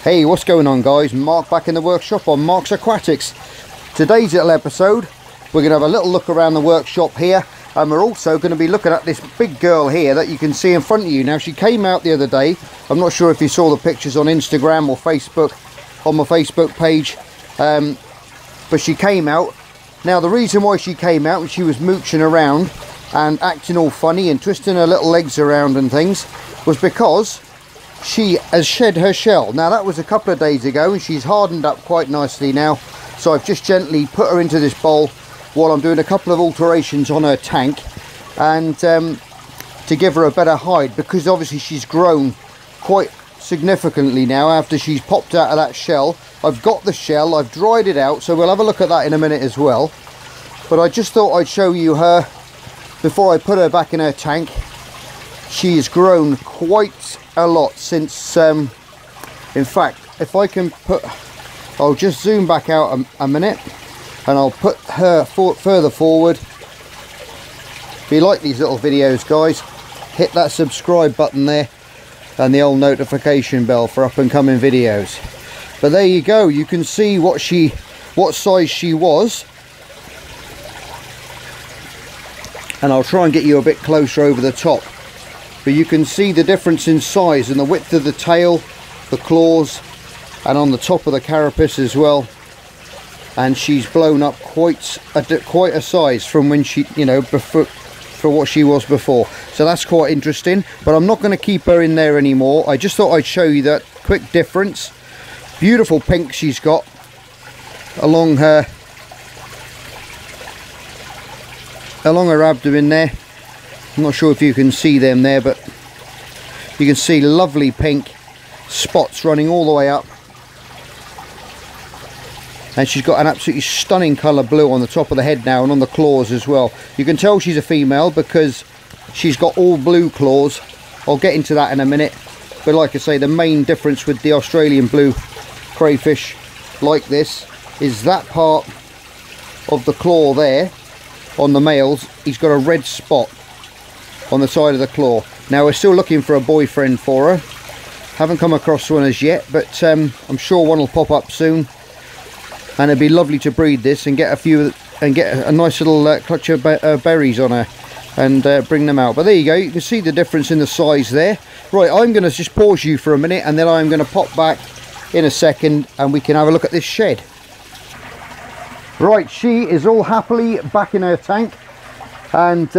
Hey, what's going on guys? Mark back in the workshop on Mark's Aquatics. Today's little episode, we're going to have a little look around the workshop here, and we're also going to be looking at this big girl here that you can see in front of you. Now, she came out the other day. I'm not sure if you saw the pictures on Instagram or Facebook, on my Facebook page, but she came out. Now, the reason why she came out, and she was mooching around and acting all funny and twisting her little legs around and things, was because she has shed her shell. Now, that was a couple of days ago, and she's hardened up quite nicely now. So I've just gently put her into this bowl while I'm doing a couple of alterations on her tank, and to give her a better hide, because obviously she's grown quite significantly now after she's popped out of that shell. I've got the shell, I've dried it out, so we'll have a look at that in a minute as well. But I just thought I'd show you her before I put her back in her tank. She has grown quite a lot since, in fact, if I can put, I'll just zoom back out a minute, and I'll put her further forward. If you like these little videos guys, hit that subscribe button there and the old notification bell for up and coming videos. But there you go, you can see what size she was, and I'll try and get you a bit closer over the top. But you can see the difference in size and the width of the tail, the claws, and on the top of the carapace as well. And she's blown up quite a size from when she, you know, for what she was before. So that's quite interesting. But I'm not going to keep her in there anymore. I just thought I'd show you that quick difference. Beautiful pink she's got along her abdomen there. I'm not sure if you can see them there, but you can see lovely pink spots running all the way up. And she's got an absolutely stunning colour blue on the top of the head now, and on the claws as well. You can tell she's a female because she's got all blue claws. I'll get into that in a minute. But like I say, the main difference with the Australian blue crayfish like this is that part of the claw there on the males. He's got a red spot on the side of the claw. Now, we're still looking for a boyfriend for her. Haven't come across one as yet, but I'm sure one will pop up soon. And it'd be lovely to breed this and get a few, and get a nice little clutch of berries on her and bring them out. But there you go, you can see the difference in the size there. Right, I'm going to just pause you for a minute, and then I'm going to pop back in a second and we can have a look at this shed. Right, she is all happily back in her tank and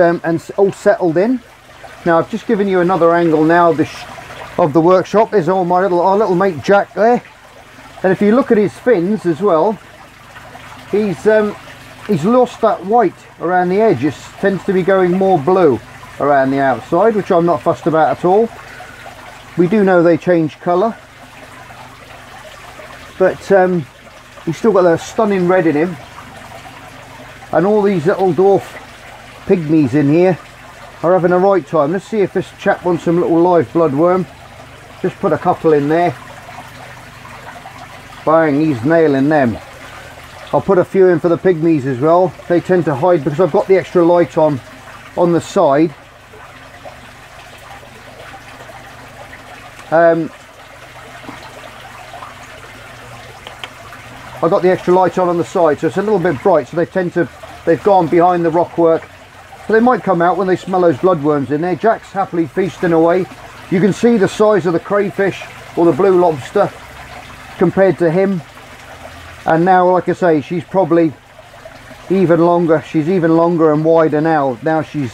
all settled in. Now, I've just given you another angle now of the workshop. There's all our little mate Jack there, and if you look at his fins as well, he's lost that white around the edge. It tends to be going more blue around the outside, which I'm not fussed about at all. We do know they change colour, but he's still got a stunning red in him. And all these little dwarf pygmies in here are having a right time. Let's see if this chap wants some little live bloodworm. Just put a couple in there. Bang, he's nailing them. I'll put a few in for the pygmies as well. They tend to hide because I've got the extra light on the side. I've got the extra light on the side, so it's a little bit bright, so they've gone behind the rock work. So they might come out when they smell those bloodworms in there. Jack's happily feasting away. You can see the size of the crayfish or the blue lobster compared to him. And now, like I say, she's probably even longer. She's even longer and wider now. Now she's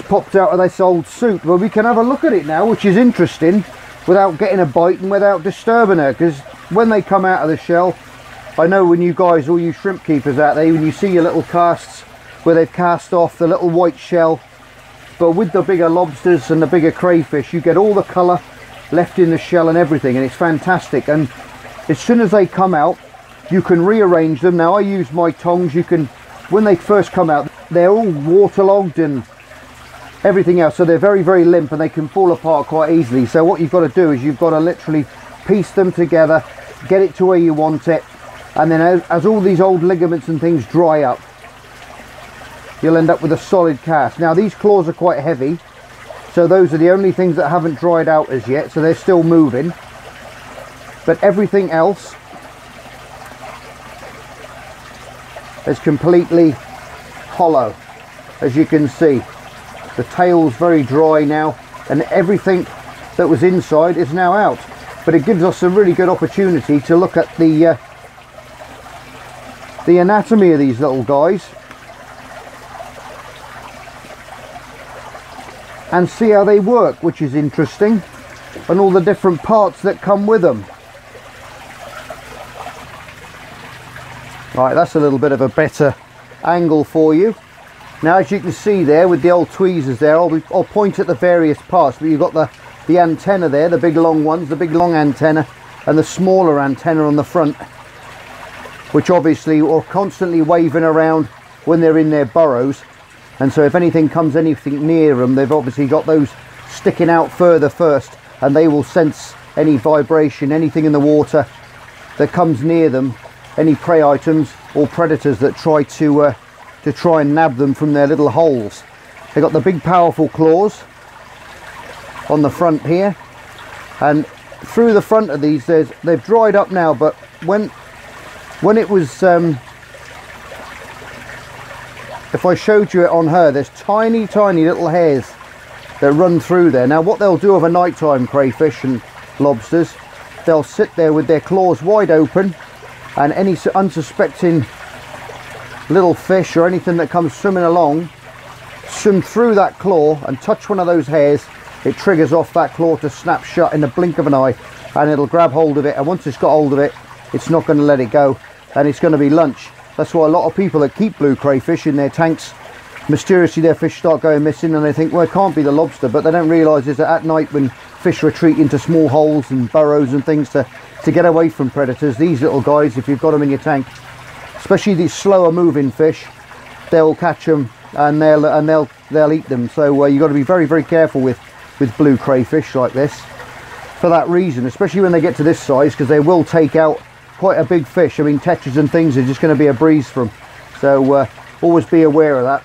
popped out of this old suit. Well, we can have a look at it now, which is interesting, without getting a bite and without disturbing her. Because when they come out of the shell, I know when you guys, all you shrimp keepers out there, when you see your little casts where they've cast off the little white shell, but with the bigger lobsters and the bigger crayfish, you get all the colour left in the shell and everything, and it's fantastic. And as soon as they come out, you can rearrange them. Now, I use my tongs. You can, when they first come out, they're all waterlogged and everything else, so they're very, very limp and they can fall apart quite easily. So what you've got to do is you've got to literally piece them together, get it to where you want it, and then as all these old ligaments and things dry up, you'll end up with a solid cast. Now, these claws are quite heavy, so those are the only things that haven't dried out as yet, so they're still moving. but everything else is completely hollow. As you can see, the tail's very dry now, and everything that was inside is now out. But it gives us a really good opportunity to look at the anatomy of these little guys and see how they work, which is interesting, and all the different parts that come with them. Right, that's a little bit of a better angle for you. Now, as you can see there with the old tweezers there, I'll point at the various parts, but you've got the antenna there, the big long ones, the big long antenna, and the smaller antenna on the front, which obviously are constantly waving around when they're in their burrows. And so if anything comes anything near them, they've obviously got those sticking out further first, and they will sense any vibration, anything in the water that comes near them, any prey items or predators that try to try and nab them from their little holes. They've got the big powerful claws on the front here, and through the front of these they've dried up now, but when it was if I showed you it on her, there's tiny little hairs that run through there. Now what they'll do of a nighttime crayfish and lobsters, they'll sit there with their claws wide open, and any unsuspecting little fish or anything that comes swimming along, swim through that claw and touch one of those hairs. It triggers off that claw to snap shut in the blink of an eye, and it'll grab hold of it, and once it's got hold of it, it's not going to let it go, and it's going to be lunch. That's why a lot of people that keep blue crayfish in their tanks, mysteriously their fish start going missing, and they think, well, it can't be the lobster, but they don't realise is that at night when fish retreat into small holes and burrows and things to get away from predators, these little guys, if you've got them in your tank, especially these slower moving fish, they'll catch them and they'll eat them. So you've got to be very careful with blue crayfish like this for that reason, especially when they get to this size, because they will take out quite a big fish. I mean, tetras and things are just going to be a breeze for them. So always be aware of that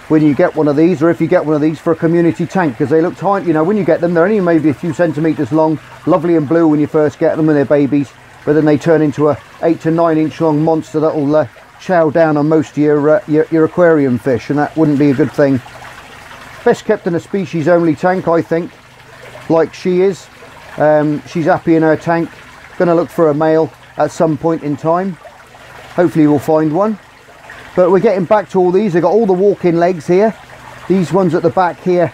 when you get one of these, or if you get one of these for a community tank, because they look tiny. You know, when you get them, they're only maybe a few centimeters long, lovely and blue when you first get them when they're babies, but then they turn into a 8 to 9 inch long monster that will chow down on most of your aquarium fish, and that wouldn't be a good thing. Best kept in a species only tank, I think, like she is. She's happy in her tank, going to look for a male at some point in time. Hopefully we'll find one. But we're getting back to all these. They've got all the walking legs here. These ones at the back here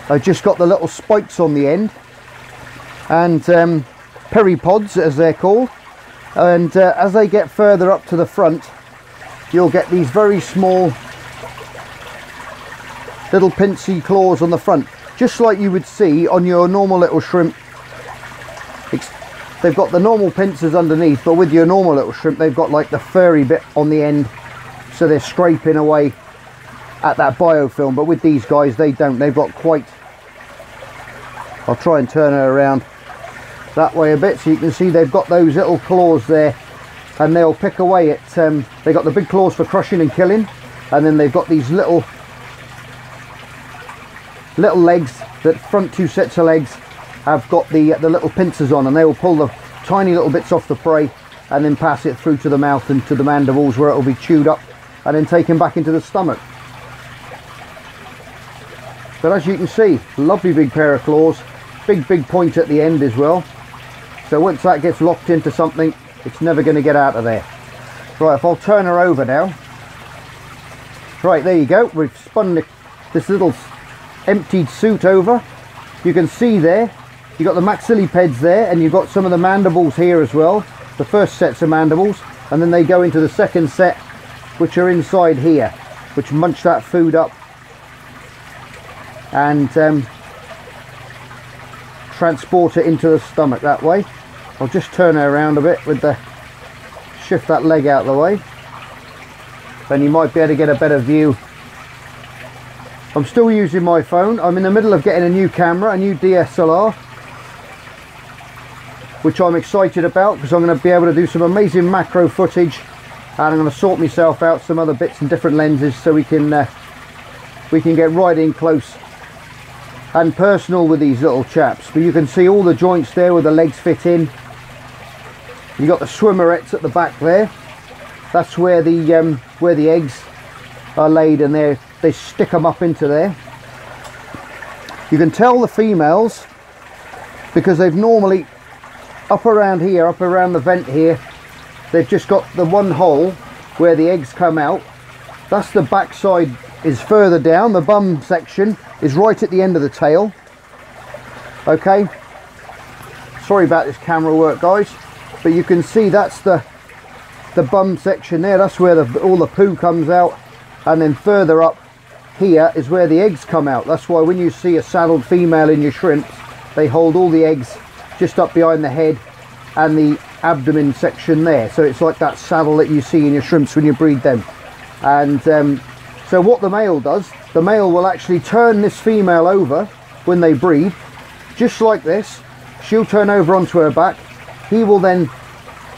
have just got the little spikes on the end, and peripods as they're called. And as they get further up to the front, you'll get these very small little pincy claws on the front, just like you would see on your normal little shrimp. They've got the normal pincers underneath, but with your normal little shrimp they've got like the furry bit on the end, so they're scraping away at that biofilm. But with these guys, they don't. They've got quite, I'll try and turn her around that way a bit so you can see they've got those little claws there, and they'll pick away at they've got the big claws for crushing and killing, and then they've got these little legs, that front two sets of legs have got the little pincers on, and they will pull the tiny little bits off the prey and then pass it through to the mouth and to the mandibles, where it will be chewed up and then taken back into the stomach. But as you can see, lovely big pair of claws, big point at the end as well. So once that gets locked into something, it's never going to get out of there. Right, if I'll turn her over now. Right, there you go. We've spun this little emptied suit over. You can see there, you've got the maxillipeds there, and you've got some of the mandibles here as well. The first sets of mandibles, and then they go into the second set, which are inside here, which munch that food up and transport it into the stomach that way. I'll just turn her around a bit with the, shift that leg out of the way, then you might be able to get a better view. I'm still using my phone. I'm in the middle of getting a new camera, a new DSLR, which I'm excited about, because I'm going to be able to do some amazing macro footage, and I'm going to sort myself out some other bits and different lenses so we can get right in close and personal with these little chaps. But you can see all the joints there where the legs fit in, You've got the swimmerettes at the back there. That's where the eggs are laid, and they stick them up into there. You can tell the females because they've normally up around here, up around the vent here, they've just got the one hole where the eggs come out. That's the back side is further down. The bum section is right at the end of the tail. Okay, sorry about this camera work, guys, but you can see that's the bum section there. That's where all the poo comes out, and then further up here is where the eggs come out. That's why when you see a saddled female in your shrimps, they hold all the eggs just up behind the head and the abdomen section there. So it's like that saddle that you see in your shrimps when you breed them. And so what the male does, the male will actually turn this female over when they breed, just like this. She'll turn over onto her back. He will then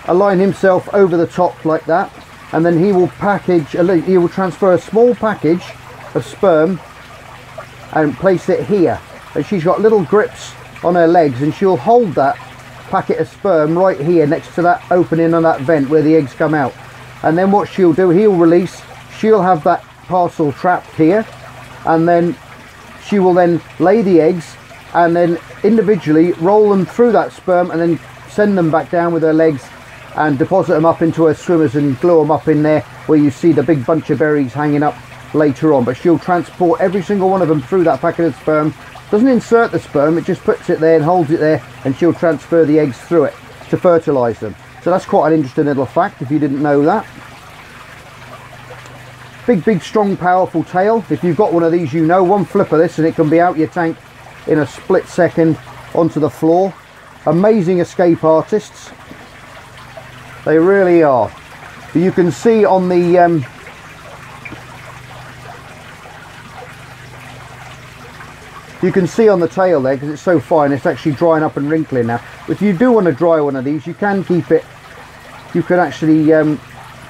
align himself over the top like that, and then he will transfer a small package of sperm and place it here. And she's got little grips on her legs, and she'll hold that packet of sperm right here next to that opening on that vent where the eggs come out. And then what she'll do, he'll release, she'll have that parcel trapped here, and then she will then lay the eggs and then individually roll them through that sperm and then send them back down with her legs and deposit them up into her swimmers and glue them up in there where you see the big bunch of berries hanging up later on. But she'll transport every single one of them through that packet of sperm. Doesn't insert the sperm, it just puts it there and holds it there, and she'll transfer the eggs through it to fertilise them. So that's quite an interesting little fact if you didn't know that. Big strong powerful tail. If you've got one of these, you know, one flip of this and it can be out your tank in a split second onto the floor. Amazing escape artists, they really are. But you can see on the you can see on the tail there, because it's so fine, it's actually drying up and wrinkling now. If you do want to dry one of these, you can keep it, you can actually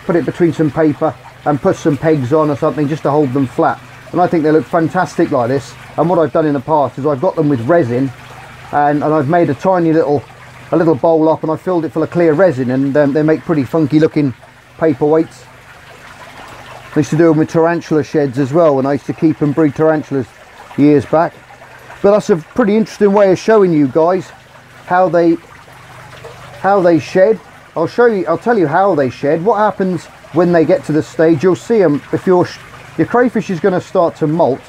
put it between some paper and put some pegs on or something just to hold them flat. And I think they look fantastic like this. And what I've done in the past is I've got them with resin, and I've made a tiny little bowl up, and I filled it full of clear resin, and they make pretty funky looking paperweights. I used to do them with tarantula sheds as well, and I used to keep and breed tarantulas years back. But that's a pretty interesting way of showing you guys how they shed. I'll tell you how they shed. What happens when they get to the stage, you'll see them, if your crayfish is going to start to molt,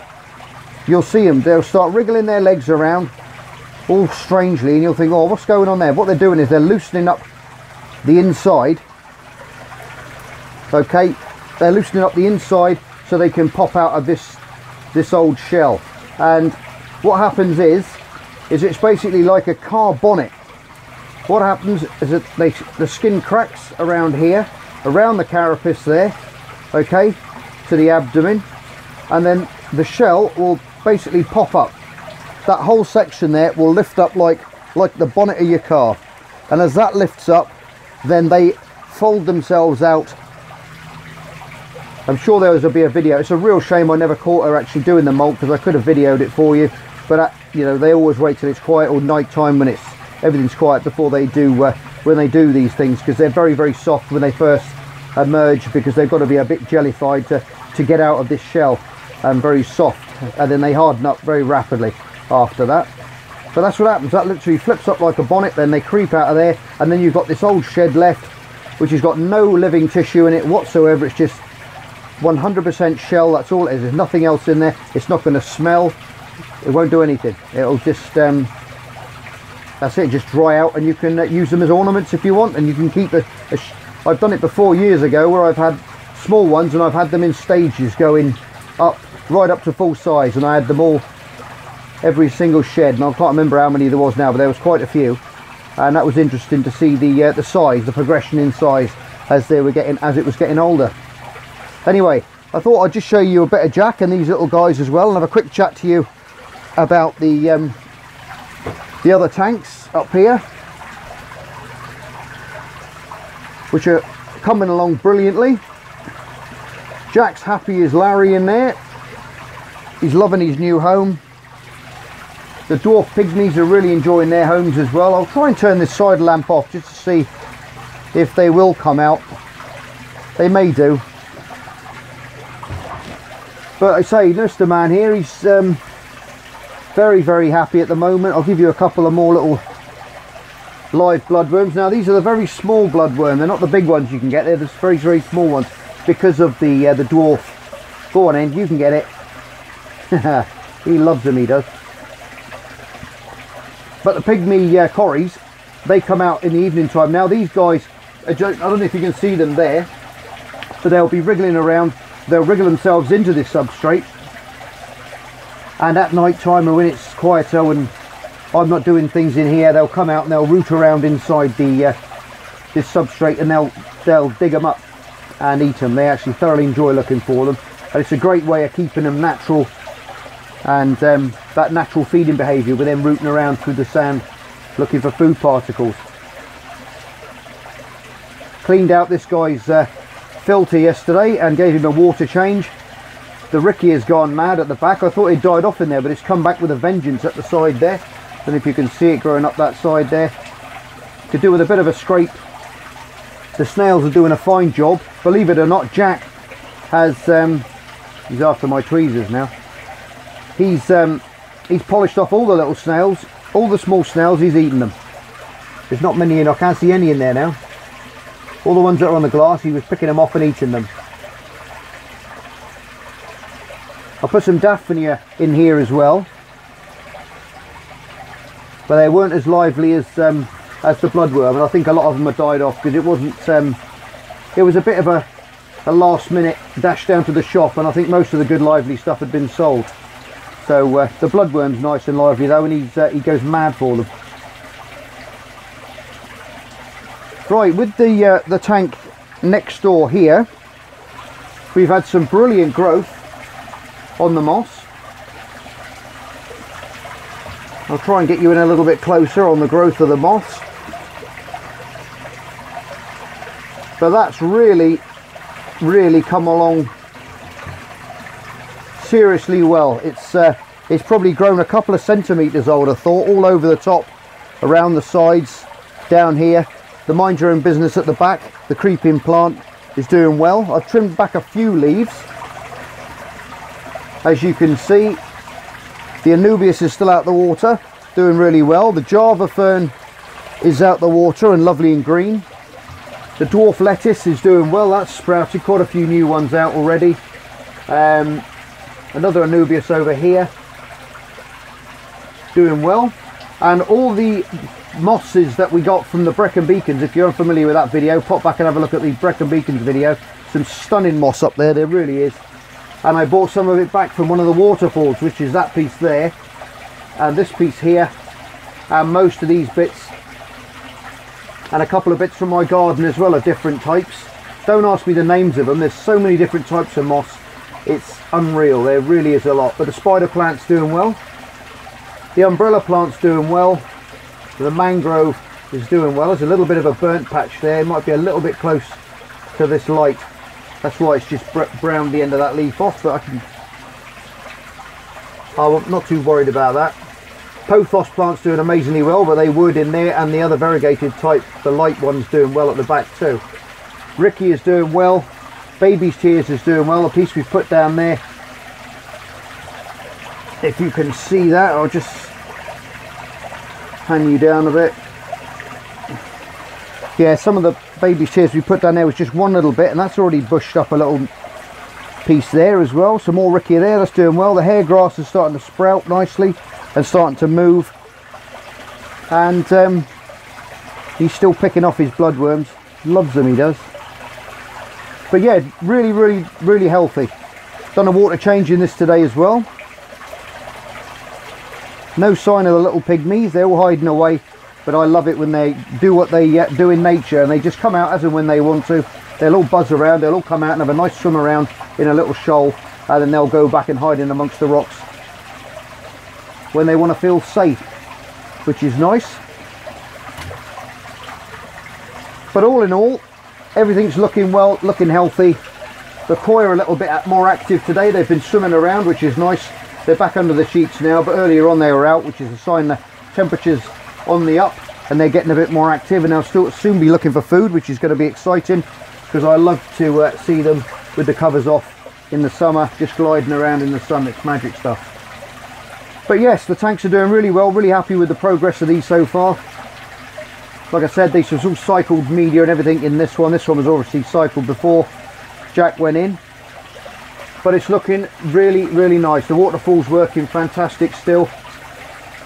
you'll see them, they'll start wriggling their legs around all strangely, and you'll think, oh, what's going on there? What they're doing is they're loosening up the inside. Okay, they're loosening up the inside so they can pop out of this old shell. And what happens is it's basically like a car bonnet. What happens is that the skin cracks around here, around the carapace there, okay, to the abdomen, and then the shell will basically pop up. That whole section there will lift up like the bonnet of your car, and as that lifts up, then they fold themselves out. I'm sure there'll be a video. It's a real shame I never caught her actually doing the molt, because I could have videoed it for you, but you know, they always wait till it's quiet, or night time when everything's quiet, before they do when they do these things, because they're very soft when they first emerge, because they've got to be a bit jellified to get out of this shell, and very soft, and then they harden up very rapidly after that. But that's what happens. That literally flips up like a bonnet, then they creep out of there, and then you've got this old shed left which has got no living tissue in it whatsoever. It's just 100% shell. That's all it is. There's nothing else in there. It's not going to smell, it won't do anything. It'll just that's it, just dry out, and you can use them as ornaments if you want, and you can keep I've done it before years ago where I've had small ones and I've had them in stages going up right up to full size, and I had them all, every single shed, and I can't remember how many there was now, but there was quite a few, and that was interesting to see the size, the progression in size as it was getting older. Anyway, I thought I'd just show you a bit of Jack and these little guys as well, and have a quick chat to you about the other tanks up here, which are coming along brilliantly. Jack's happy as Larry in there. He's loving his new home. The dwarf pygmies are really enjoying their homes as well. I'll try and turn this side lamp off just to see if they will come out. They may do. But I say, Mr. Man here, he's very, very happy at the moment. I'll give you a couple of more little live bloodworms. Now these are the very small bloodworm. They're not the big ones you can get. They're the very, very small ones because of the dwarf. Go on in, you can get it. He loves them, he does. But the pygmy corys, they come out in the evening time. Now these guys, I don't know if you can see them there, but they'll be wriggling around. They'll wriggle themselves into this substrate, and at night time, or when it's quieter and I'm not doing things in here, they'll come out and they'll root around inside the this substrate, and they'll dig them up and eat them. They actually thoroughly enjoy looking for them, and it's a great way of keeping them natural, and that natural feeding behaviour with them rooting around through the sand looking for food particles. Cleaned out this guy's filter yesterday and gave him a water change. The Ricky has gone mad at the back. I thought he'd died off in there, but it's come back with a vengeance at the side there. I don't know if you can see it growing up that side there. Could do with a bit of a scrape. The snails are doing a fine job. Believe it or not, Jack has he's after my tweezers now. He's polished off all the little snails, all the small snails. He's eaten them. There's not many in. I can't see any in there now. All the ones that are on the glass, he was picking them off and eating them. I put some Daphnia in here as well, but they weren't as lively as the bloodworm, and I think a lot of them have died off because it wasn't. It was a bit of a last minute dash down to the shop, and I think most of the good lively stuff had been sold. So the bloodworm's nice and lively though, and he goes mad for them. Right, with the tank next door here, we've had some brilliant growth on the moss. I'll try and get you in a little bit closer on the growth of the moss. But that's really come along seriously well. It's probably grown a couple of centimetres, I would have thought, all over the top, around the sides, down here. The mind your own business at the back, the creeping plant is doing well. I've trimmed back a few leaves. As you can see, the Anubias is still out the water, doing really well. The Java fern is out the water and lovely and green. The dwarf lettuce is doing well. That's sprouted, quite a few new ones out already. Another Anubias over here, doing well. And all the mosses that we got from the Brecon Beacons, if you're unfamiliar with that video, pop back and have a look at the Brecon Beacons video. Some stunning moss up there really is. And I bought some of it back from one of the waterfalls, which is that piece there, and this piece here, and most of these bits, and a couple of bits from my garden as well of different types. Don't ask me the names of them, there's so many different types of moss, it's unreal. There really is a lot. But the spider plant's doing well, the umbrella plant's doing well, the mangrove is doing well. There's a little bit of a burnt patch there, it might be a little bit close to this light. That's why it's just browned the end of that leaf off, but I'm not too worried about that. Pothos plant's doing amazingly well, but they would in there, and the other variegated type, the light one's doing well at the back too. Ricky is doing well, Baby's Tears is doing well, the piece we've put down there. If you can see that, I'll just hang you down a bit. Yeah, some of the Baby's Tears we put down there was just one little bit, and that's already bushed up a little piece there as well. Some more Ricky there, that's doing well. The hair grass is starting to sprout nicely and starting to move, and he's still picking off his bloodworms. Loves them, he does. But yeah, really healthy. Done a water change in this today as well. No sign of the little pygmies, they're all hiding away. But I love it when they do what they do in nature, and they just come out as and when they want to. They'll all buzz around, they'll all come out and have a nice swim around in a little shoal, and then they'll go back and hide in amongst the rocks when they want to feel safe, which is nice. But all in all, everything's looking well, looking healthy. The koi are a little bit more active today. They've been swimming around, which is nice. They're back under the sheets now, but earlier on they were out, which is a sign the temperatures on the up, and they're getting a bit more active, and they'll soon be looking for food, which is going to be exciting, because I love to see them with the covers off in the summer, just gliding around in the sun. It's magic stuff. But yes, the tanks are doing really well, really happy with the progress of these so far. Like I said, these was all cycled media and everything in this one. This one was obviously cycled before Jack went in. But it's looking really, really nice. The waterfall's working fantastic still.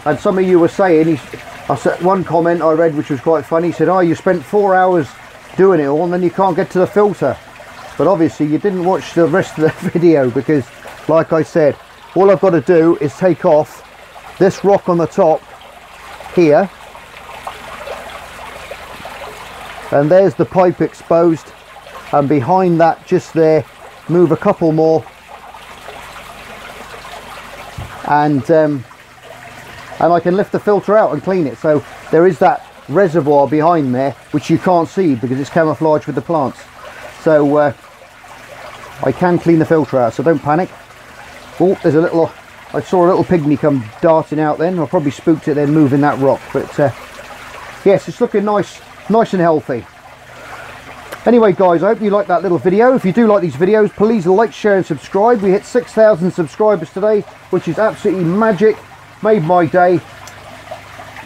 And some of you were saying, I said one comment I read which was quite funny, he said, oh, you spent 4 hours doing it all and then you can't get to the filter. But obviously you didn't watch the rest of the video, because like I said, all I've got to do is take off this rock on the top here, and there's the pipe exposed, and behind that just there, move a couple more, and I can lift the filter out and clean it. So there is that reservoir behind there which you can't see because it's camouflaged with the plants. So I can clean the filter out, so don't panic. Oh, there's a little, I saw a little pygmy come darting out then. I probably spooked it then moving that rock. But yes, it's looking nice and healthy. Anyway guys, I hope you liked that little video. If you do like these videos, please like, share and subscribe. We hit 6,000 subscribers today, which is absolutely magic. Made my day.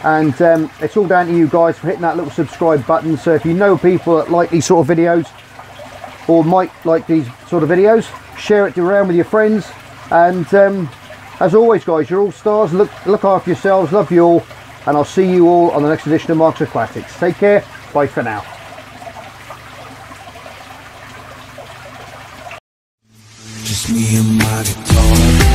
And it's all down to you guys for hitting that little subscribe button. So if you know people that like these sort of videos, or might like these sort of videos, share it around with your friends. And as always guys, you're all stars. Look after yourselves. Love you all. And I'll see you all on the next edition of Mark's Aquatics. Take care. Bye for now. Just me and my guitar.